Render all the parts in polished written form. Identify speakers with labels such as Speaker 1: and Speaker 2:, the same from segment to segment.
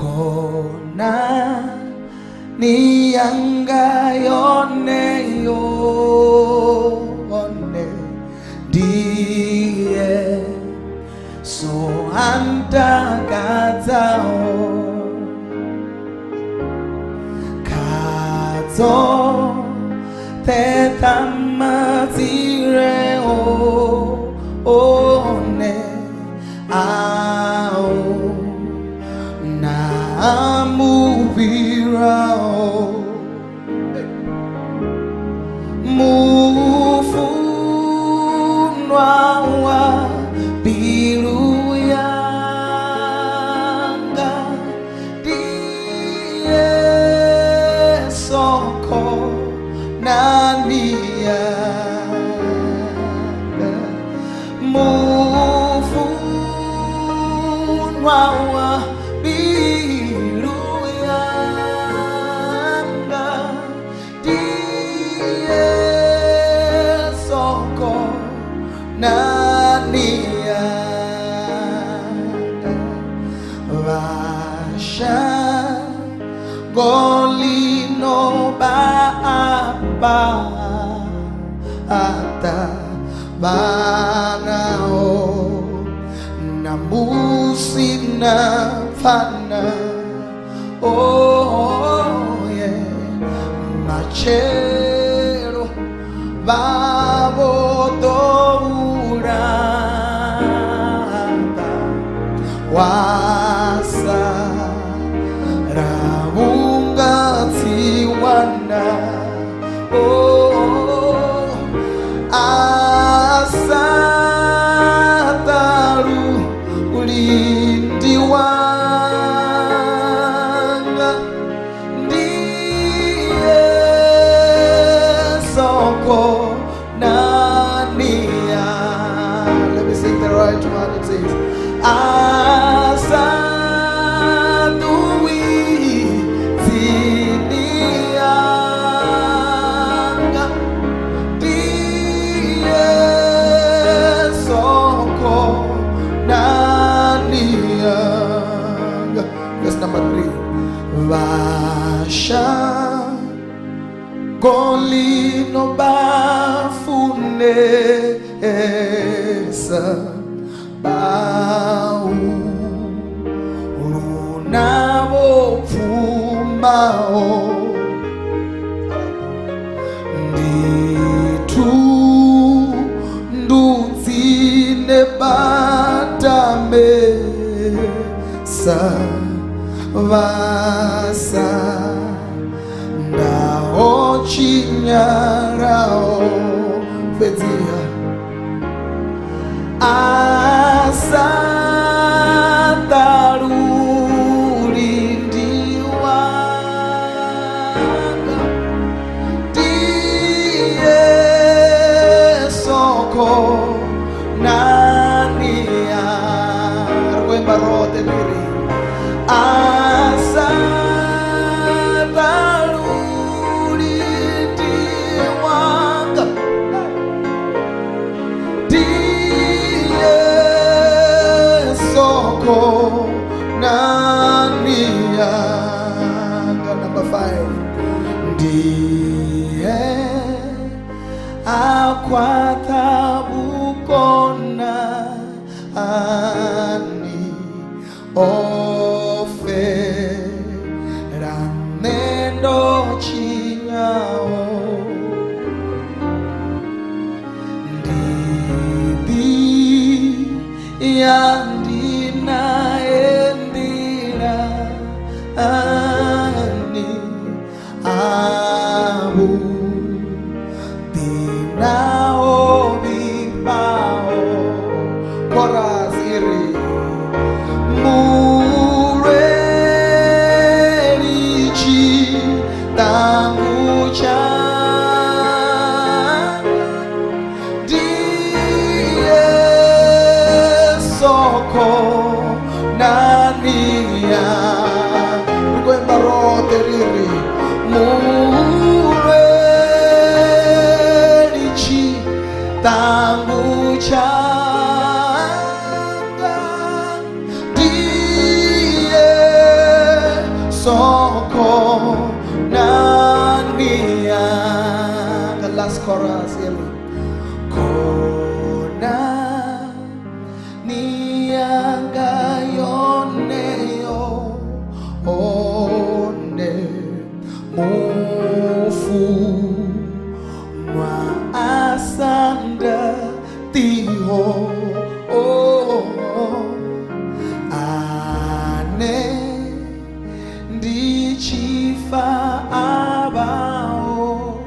Speaker 1: kona niyanga yone diye so andakadzao kadzo tetamazire one ao na muvirao mufunwa wa bilu yanga diye soko nania mufunwa wa bilu yanga diye soko nania vasha golino ba ata banao namusina fana oh yeah machero babodorata wasa rabunga tiwana oh asataru ulindi wanga ndiye soko nania. Let me sing the right one. It says asadui zinianga diye soko nanianga. That's number 3. Vasha golino bafunesa bau lunabo fumao nditu ndutsine batame sa vasa ndao chinyarao fedzia asataruli ndiwanga diye soko nania rwemba rote biri asataruli ndiwanga diye soko nania. Number 5. Ndiye akwathabukona ani ofe ramendo chinyao ndidi yandina endira ani abu dinao bibao koraziri murelichi tamucha diye soko nania kwemba rote riri murelichi tangu changa diye chorus. Hear me. Kona nianga yoneyo one mufu nwa asanda tiho ane ndi chifa abao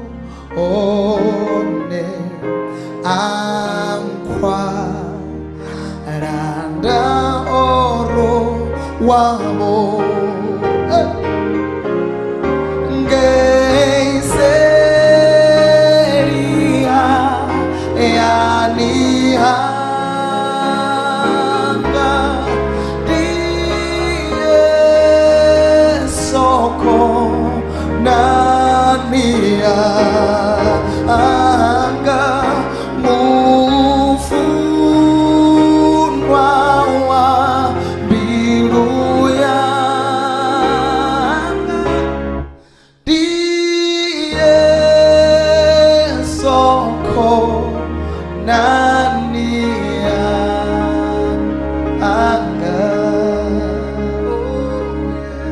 Speaker 1: one ankwa randa oro wamo ngeiseria yanihanga die soko nania anga mufunwa wa biru yanga die soko nania anga. Oh, yeah.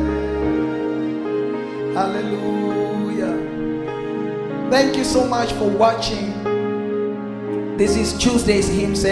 Speaker 1: Hallelujah. Thank you so much for watching. This is Tuesday's Hymn Service.